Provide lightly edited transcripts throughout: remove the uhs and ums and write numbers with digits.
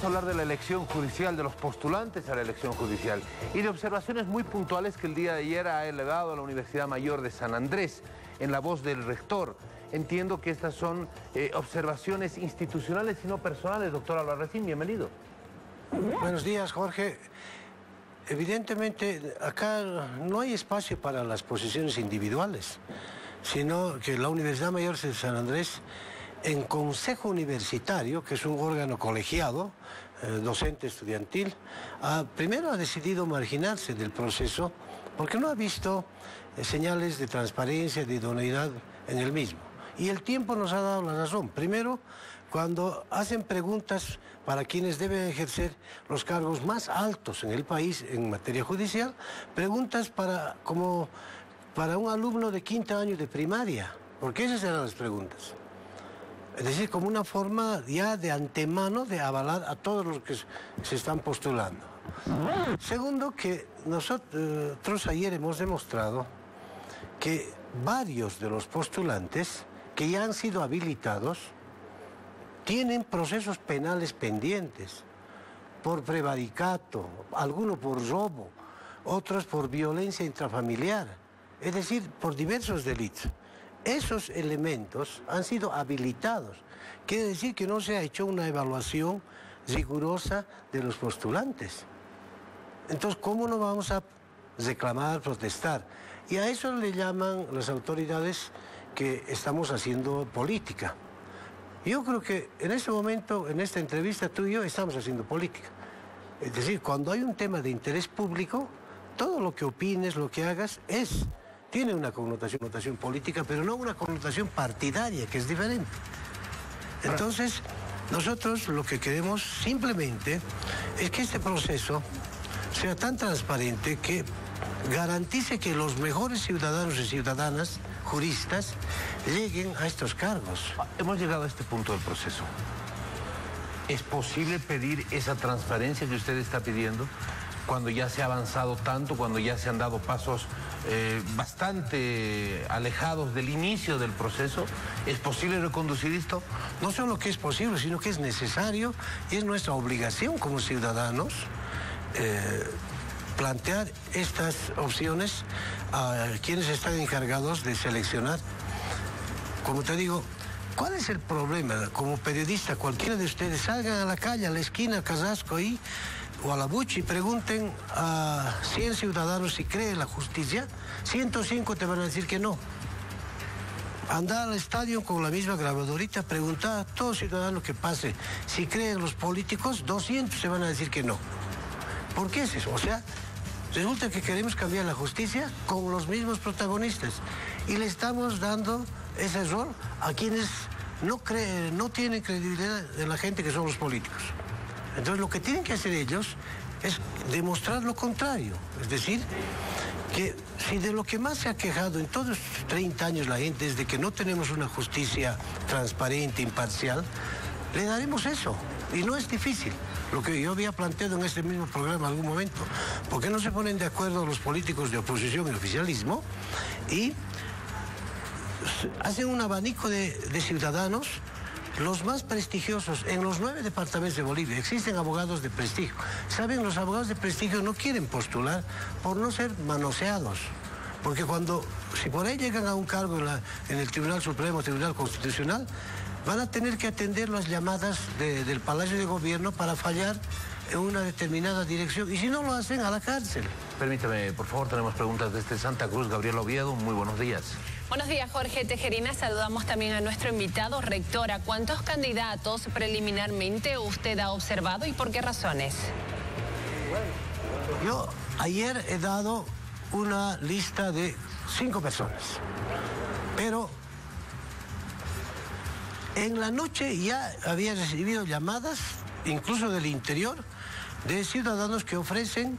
Vamos a hablar de la elección judicial, de los postulantes a la elección judicial y de observaciones muy puntuales que el día de ayer ha elevado a la Universidad Mayor de San Andrés en la voz del rector. Entiendo que estas son observaciones institucionales y no personales. Doctor Albarracín, bienvenido. Buenos días, Jorge. Evidentemente, acá no hay espacio para las posiciones individuales, sino que la Universidad Mayor de San Andrés, en Consejo Universitario, que es un órgano colegiado, docente estudiantil, primero ha decidido marginarse del proceso porque no ha visto señales de transparencia, de idoneidad en el mismo. Y el tiempo nos ha dado la razón. Primero, cuando hacen preguntas para quienes deben ejercer los cargos más altos en el país en materia judicial, preguntas como para un alumno de quinto año de primaria, porque esas eran las preguntas. Es decir, como una forma ya de antemano de avalar a todos los que se están postulando. Segundo, que nosotros ayer hemos demostrado que varios de los postulantes que ya han sido habilitados tienen procesos penales pendientes por prevaricato, algunos por robo, otros por violencia intrafamiliar, es decir, por diversos delitos. Esos elementos han sido habilitados. Quiere decir que no se ha hecho una evaluación rigurosa de los postulantes. Entonces, ¿cómo no vamos a reclamar, protestar? Y a eso le llaman las autoridades que estamos haciendo política. Yo creo que en este momento, en esta entrevista, tú y yo estamos haciendo política. Es decir, cuando hay un tema de interés público, todo lo que opines, lo que hagas, tiene una connotación política, pero no una connotación partidaria, que es diferente. Entonces, nosotros lo que queremos simplemente es que este proceso sea tan transparente que garantice que los mejores ciudadanos y ciudadanas, juristas, lleguen a estos cargos. Hemos llegado a este punto del proceso. ¿Es posible pedir esa transparencia que usted está pidiendo cuando ya se ha avanzado tanto, cuando ya se han dado pasos bastante alejados del inicio del proceso? ¿Es posible reconducir esto? No solo que es posible, sino que es necesario y es nuestra obligación como ciudadanos plantear estas opciones a quienes están encargados de seleccionar. Como te digo, ¿cuál es el problema? Como periodista, cualquiera de ustedes salgan a la calle, a la esquina, a Casasco ahí, o a la Buchi, y pregunten a 100 ciudadanos si creen en la justicia, 105 te van a decir que no. Andar al estadio con la misma grabadorita, preguntar a todo ciudadano que pase si creen en los políticos, 200 se van a decir que no. ¿Por qué es eso? O sea, resulta que queremos cambiar la justicia con los mismos protagonistas y le estamos dando ese rol a quienes no tienen credibilidad de la gente que son los políticos. Entonces lo que tienen que hacer ellos es demostrar lo contrario, es decir, que si de lo que más se ha quejado en todos estos 30 años la gente es de que no tenemos una justicia transparente, imparcial, le daremos eso, y no es difícil. Lo que yo había planteado en este mismo programa en algún momento, ¿por qué no se ponen de acuerdo los políticos de oposición y oficialismo y hacen un abanico de ciudadanos, los más prestigiosos? En los 9 departamentos de Bolivia existen abogados de prestigio. ¿Saben? Los abogados de prestigio no quieren postular por no ser manoseados. Porque si por ahí llegan a un cargo en el Tribunal Supremo, Tribunal Constitucional, van a tener que atender las llamadas del Palacio de Gobierno para fallar en una determinada dirección. Y si no lo hacen, a la cárcel. Permítame, por favor, tenemos preguntas desde Santa Cruz. Gabriel Oviedo, muy buenos días. Buenos días, Jorge Tejerina. Saludamos también a nuestro invitado. Rectora, ¿cuántos candidatos preliminarmente usted ha observado y por qué razones? Yo ayer he dado una lista de 5 personas, pero en la noche ya había recibido llamadas, incluso del interior, de ciudadanos que ofrecen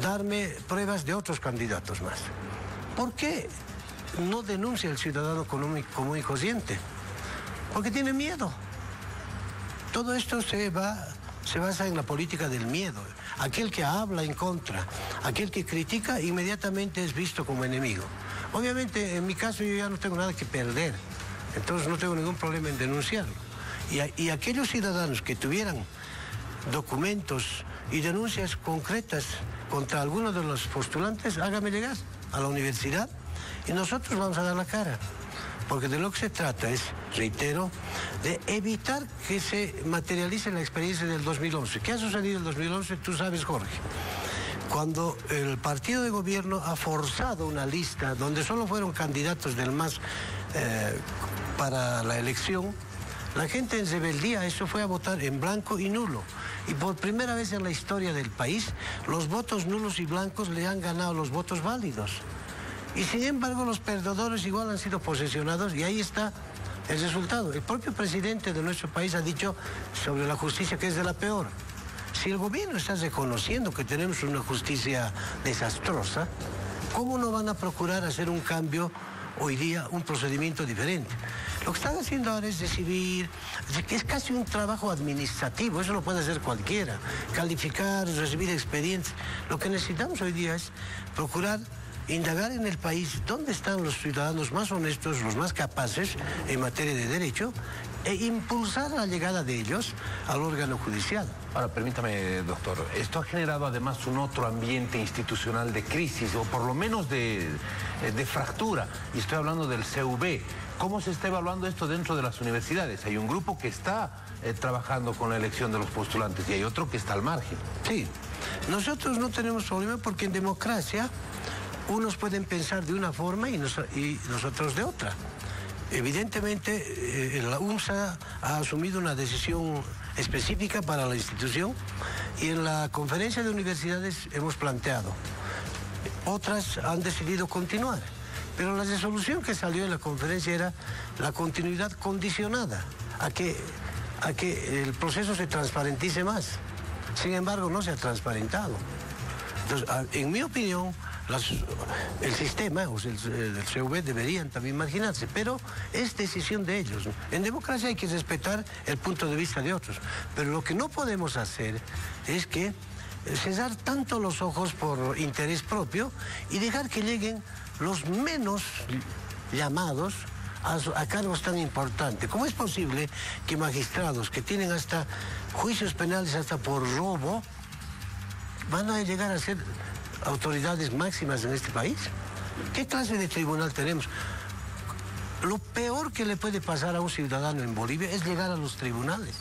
darme pruebas de otros candidatos más. ¿Por qué no denuncia el ciudadano común y corriente? Porque tiene miedo. Todo esto se basa en la política del miedo. Aquel que habla en contra, aquel que critica, inmediatamente es visto como enemigo. Obviamente, en mi caso, yo ya no tengo nada que perder. Entonces no tengo ningún problema en denunciarlo. Y aquellos ciudadanos que tuvieran documentos y denuncias concretas contra alguno de los postulantes, hágame llegar a la universidad y nosotros vamos a dar la cara. Porque de lo que se trata es, reitero, de evitar que se materialice la experiencia del 2011. ¿Qué ha sucedido en el 2011? Tú sabes, Jorge. Cuando el partido de gobierno ha forzado una lista donde solo fueron candidatos del MAS para la elección, la gente en rebeldía eso fue a votar en blanco y nulo. Y por primera vez en la historia del país, los votos nulos y blancos le han ganado los votos válidos. Y sin embargo los perdedores igual han sido posesionados y ahí está el resultado. El propio presidente de nuestro país ha dicho sobre la justicia que es de la peor. Si el gobierno está reconociendo que tenemos una justicia desastrosa, ¿cómo no van a procurar hacer un cambio hoy día, un procedimiento diferente? Lo que están haciendo ahora es decidir, que es casi un trabajo administrativo, eso lo puede hacer cualquiera, calificar, recibir expedientes. Lo que necesitamos hoy día es procurar indagar en el país dónde están los ciudadanos más honestos, los más capaces en materia de derecho e impulsar la llegada de ellos al órgano judicial. Ahora, permítame, doctor, esto ha generado además un otro ambiente institucional de crisis, o por lo menos de fractura, y estoy hablando del CUB. ¿Cómo se está evaluando esto dentro de las universidades? Hay un grupo que está trabajando con la elección de los postulantes y hay otro que está al margen. Sí, nosotros no tenemos problema porque en democracia unos pueden pensar de una forma y nosotros de otra. Evidentemente, la UNSA ha asumido una decisión específica para la institución y en la conferencia de universidades hemos planteado. Otras han decidido continuar, pero la resolución que salió en la conferencia era la continuidad condicionada a que el proceso se transparentice más. Sin embargo, no se ha transparentado. Entonces, en mi opinión, el sistema, o el CUB deberían también marginarse, pero es decisión de ellos. En democracia hay que respetar el punto de vista de otros, pero lo que no podemos hacer es que cerrar tanto los ojos por interés propio y dejar que lleguen los menos llamados a cargos tan importantes. ¿Cómo es posible que magistrados que tienen hasta juicios penales hasta por robo van a llegar a ser autoridades máximas en este país? ¿Qué clase de tribunal tenemos? Lo peor que le puede pasar a un ciudadano en Bolivia es llegar a los tribunales.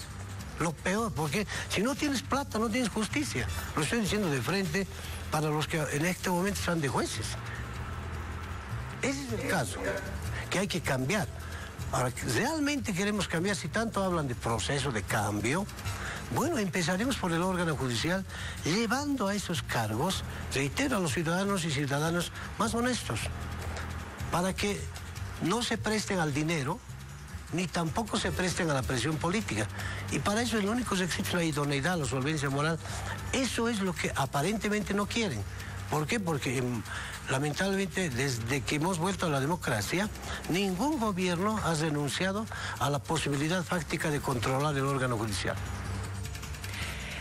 Lo peor, porque si no tienes plata, no tienes justicia. Lo estoy diciendo de frente para los que en este momento están de jueces. Ese es el caso que hay que cambiar. Ahora, ¿realmente queremos cambiar? Si tanto hablan de proceso de cambio, bueno, empezaremos por el órgano judicial, llevando a esos cargos, reitero, a los ciudadanos y ciudadanas más honestos, para que no se presten al dinero, ni tampoco se presten a la presión política. Y para eso el único requisito es la idoneidad, la solvencia moral. Eso es lo que aparentemente no quieren. ¿Por qué? Porque lamentablemente desde que hemos vuelto a la democracia, ningún gobierno ha renunciado a la posibilidad fáctica de controlar el órgano judicial.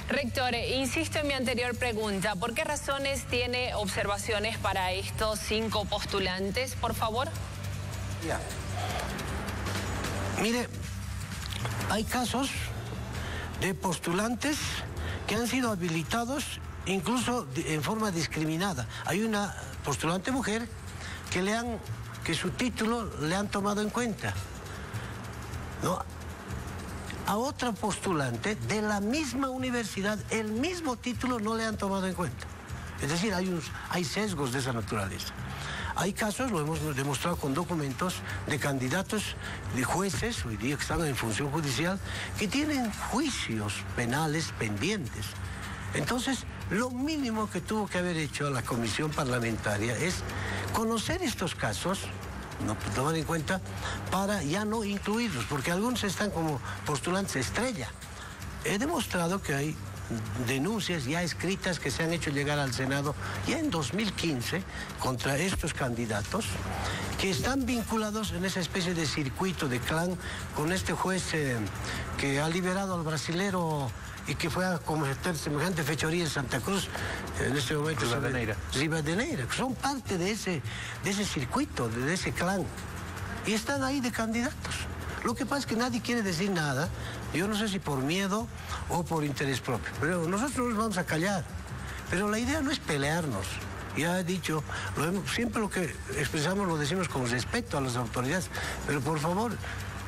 Rector, insisto en mi anterior pregunta, ¿por qué razones tiene observaciones para estos 5 postulantes, por favor? Ya. Mire, hay casos de postulantes que han sido habilitados incluso en forma discriminada. Hay una postulante mujer que su título le han tomado en cuenta, ¿no? A otra postulante de la misma universidad, el mismo título no le han tomado en cuenta. Es decir, hay sesgos de esa naturaleza. Hay casos, lo hemos demostrado con documentos, de candidatos, de jueces, hoy día que están en función judicial, que tienen juicios penales pendientes. Entonces, lo mínimo que tuvo que haber hecho la comisión parlamentaria es conocer estos casos, no tomar en cuenta, para ya no incluirlos, porque algunos están como postulantes estrella. He demostrado que hay denuncias ya escritas que se han hecho llegar al Senado ya en 2015 contra estos candidatos que están vinculados en esa especie de circuito de clan con este juez que ha liberado al brasilero y que fue a cometer semejante fechoría en Santa Cruz, en este momento Rivadeneira, que son parte de ese circuito, de ese clan, y están ahí de candidatos. Lo que pasa es que nadie quiere decir nada Yo no sé si por miedo o por interés propio, pero nosotros no nos vamos a callar. Pero la idea no es pelearnos. Ya he dicho, siempre lo que expresamos lo decimos con respeto a las autoridades, pero por favor,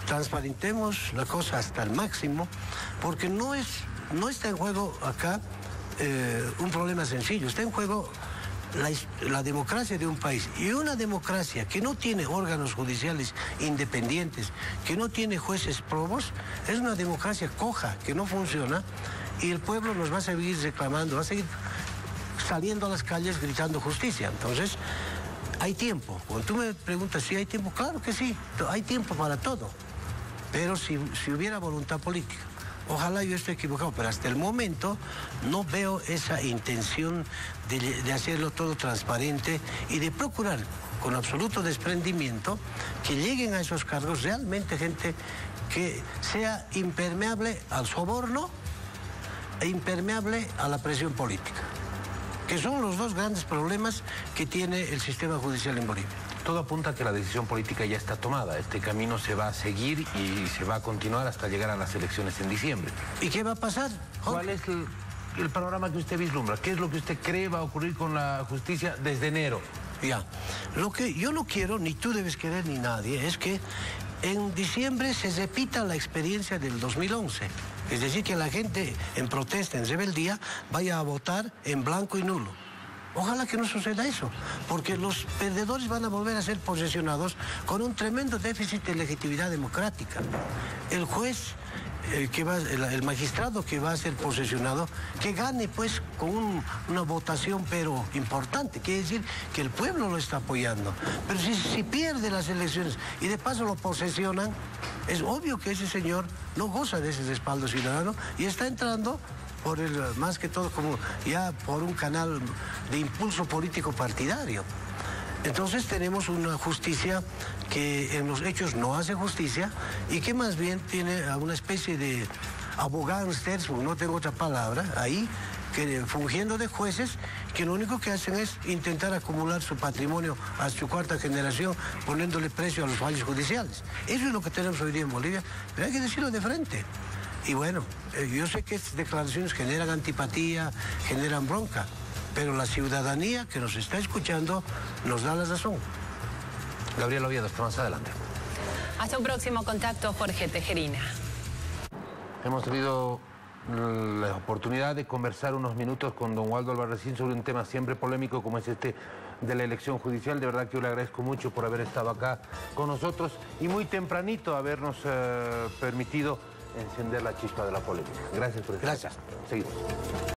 transparentemos la cosa hasta el máximo, porque no está en juego acá un problema sencillo, está en juego la democracia de un país. Y una democracia que no tiene órganos judiciales independientes, que no tiene jueces probos, es una democracia coja, que no funciona, y el pueblo nos va a seguir reclamando, va a seguir saliendo a las calles gritando justicia. Entonces, hay tiempo. Cuando tú me preguntas si hay tiempo, claro que sí, hay tiempo para todo. Pero si hubiera voluntad política. Ojalá yo esté equivocado, pero hasta el momento no veo esa intención de hacerlo todo transparente y de procurar con absoluto desprendimiento que lleguen a esos cargos realmente gente que sea impermeable al soborno e impermeable a la presión política, que son los dos grandes problemas que tiene el sistema judicial en Bolivia. Todo apunta a que la decisión política ya está tomada. Este camino se va a seguir y se va a continuar hasta llegar a las elecciones en diciembre. ¿Y qué va a pasar, Jorge? ¿Cuál es el panorama que usted vislumbra? ¿Qué es lo que usted cree va a ocurrir con la justicia desde enero? Ya, lo que yo no quiero, ni tú debes querer, ni nadie, es que en diciembre se repita la experiencia del 2011. Es decir, que la gente en protesta, en rebeldía, vaya a votar en blanco y nulo. Ojalá que no suceda eso, porque los perdedores van a volver a ser posesionados con un tremendo déficit de legitimidad democrática. El juez, el magistrado que va a ser posesionado, que gane pues con una votación pero importante, quiere decir que el pueblo lo está apoyando. Pero si pierde las elecciones y de paso lo posesionan, es obvio que ese señor no goza de ese respaldo ciudadano y está entrando más que todo como ya por un canal de impulso político partidario. Entonces tenemos una justicia que en los hechos no hace justicia y que más bien tiene a una especie de abogados, no tengo otra palabra, ahí, que fungiendo de jueces, que lo único que hacen es intentar acumular su patrimonio a su cuarta generación, poniéndole precio a los fallos judiciales. Eso es lo que tenemos hoy día en Bolivia, pero hay que decirlo de frente. Y bueno, yo sé que estas declaraciones generan antipatía, generan bronca, pero la ciudadanía que nos está escuchando nos da la razón. Gabriel Oviedo, hasta más adelante. Hasta un próximo contacto, Jorge Tejerina. Hemos tenido la oportunidad de conversar unos minutos con don Waldo Albarracín sobre un tema siempre polémico como es este de la elección judicial. De verdad que yo le agradezco mucho por haber estado acá con nosotros y muy tempranito habernos permitido encender la chispa de la polémica. Gracias por estar. Gracias. Seguimos.